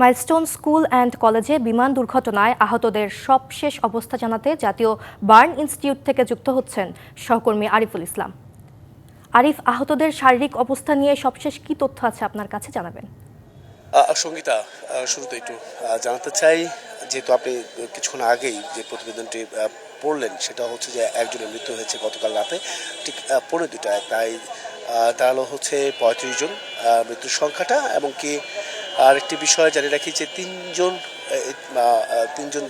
Milestone school and কলেজে বিমান দুর্ঘটনায় আহতদের সবশেষ অবস্থা জানাতে জাতীয় বার্ন ইনস্টিটিউট থেকে যুক্ত হচ্ছেন সহকর্মী আরিফুল ইসলাম। আরিফ, আহতদের শারীরিক অবস্থা নিয়ে সবশেষ কি তথ্য আছে আপনার কাছে জানাবেন। সঙ্গীতা, শুরুতে একটু জানাতে চাই, যেহেতু আপনি কিছুক্ষণ আগেই যে প্রতিবেদনটি পড়লেন সেটা হচ্ছে যে একজনের মৃত্যু হয়েছে গতকাল রাতে ঠিক 2:45টায়, তাই দাঁড়ালো হচ্ছে 35 জন মৃত্যুর সংখ্যাটা। এবং কি আরেকটি বিষয় জানিয়ে রাখি যে তিনজন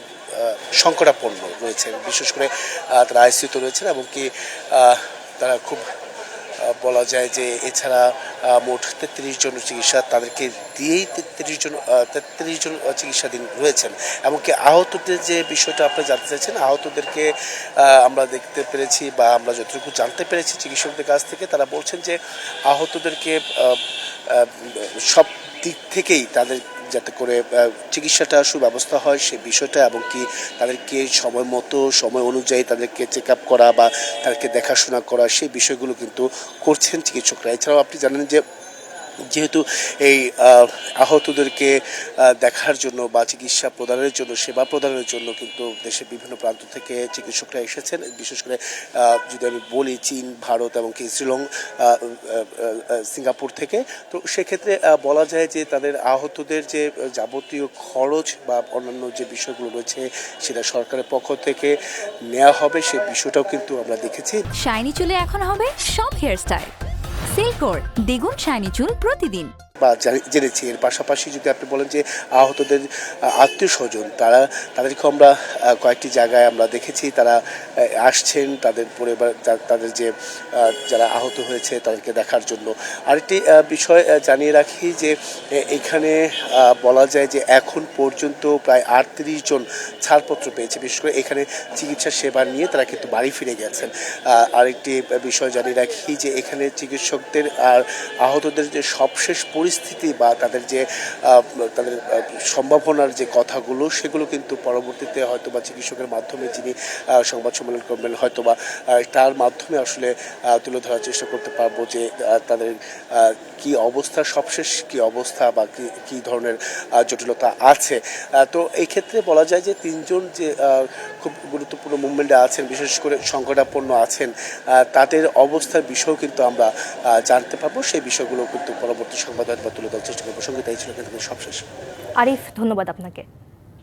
সংকটাপন্ন রয়েছেন, বিশেষ করে তারা আইসিইউতে রয়েছেন। এবং কি তারা খুব বলা যায় যে এছাড়া মোট 33 জন চিকিৎসা তাদেরকে দিয়েই 33 জন চিকিৎসাধীন রয়েছেন। এমনকি আহতদের যে বিষয়টা আপনারা জানতে চাইছেন, আহতদেরকে আমরা দেখতে পেরেছি বা আমরা যতটুকু জানতে পেরেছি চিকিৎসকদের কাছ থেকে, তারা বলছেন যে আহতদেরকে সব দিক থেকেই তাদের যাতে করে চিকিৎসাটা সুব্যবস্থা হয় সে বিষয়টা, এবং কি তাদেরকে সময় মতো সময় অনুযায়ী তাদেরকে চেক আপ করা বা তাদেরকে দেখাশোনা করা সেই বিষয়গুলো কিন্তু করছেন চিকিৎসকরা। এছাড়াও আপনি জানেন যে যেহেতু এই আহতদেরকে দেখার জন্য বা চিকিৎসা প্রদানের জন্য, সেবা প্রদানের জন্য কিন্তু দেশের বিভিন্ন প্রান্ত থেকে চিকিৎসকরা এসেছেন। বিশেষ করে যদি আমি বলি চীন, ভারত এবং কি সিঙ্গাপুর থেকে, তো সেক্ষেত্রে বলা যায় যে তাদের আহতদের যে যাবতীয় খরচ বা অন্যান্য যে বিষয়গুলো রয়েছে সেটা সরকারের পক্ষ থেকে নেওয়া হবে, সে বিষয়টাও কিন্তু আমরা দেখেছি। শাইনি চুলে এখন হবে সব হেয়ারস্টাইল। সিল্কোর দ্বিগুণ শাইনি চুল প্রতিদিন বা জেনেছি। এর পাশাপাশি যদি আপনি বলেন যে আহতদের আত্মীয় স্বজন, তাদেরকে আমরা কয়েকটি জায়গায় আমরা দেখেছি, তারা আসছেন তাদের পরিবার, তাদের যে যারা আহত হয়েছে তাদেরকে দেখার জন্য। আরেকটি বিষয় জানিয়ে রাখি যে এখানে বলা যায় যে এখন পর্যন্ত প্রায় 38 জন ছাড়পত্র পেয়েছে। বিশেষ করে এখানে চিকিৎসা সেবা নিয়ে তারা কিন্তু বাড়ি ফিরে গেছেন। আরেকটি বিষয় জানিয়ে রাখি যে এখানে চিকিৎসকদের আর আহতদের যে সবশেষ পরিস্থিতি বা তাদের যে তাদের সম্ভাবনার যে কথাগুলো, সেগুলো কিন্তু পরবর্তীতে হয়তো বা চিকিৎসকের মাধ্যমে যিনি সংবাদ সম্মেলন করবেন হয়তো বা তার মাধ্যমে আসলে তুলে ধরার চেষ্টা করতে পারবো যে তাদের কি অবস্থা, সবশেষ কি অবস্থা বা কি ধরনের জটিলতা আছে। তো এই ক্ষেত্রে বলা যায় যে তিনজন যে খুব গুরুত্বপূর্ণ মুভমেন্টে আছেন, বিশেষ করে সংকটাপন্ন আছেন, তাদের অবস্থার বিষয়েও কিন্তু আমরা জানতে পারবো। সেই বিষয়গুলো কিন্তু পরবর্তী সংবাদ তুলে ধরার চেষ্টা করবো। সঙ্গীতা, এই ছিল কিন্তু সবশেষ। আরিফ, ধন্যবাদ আপনাকে।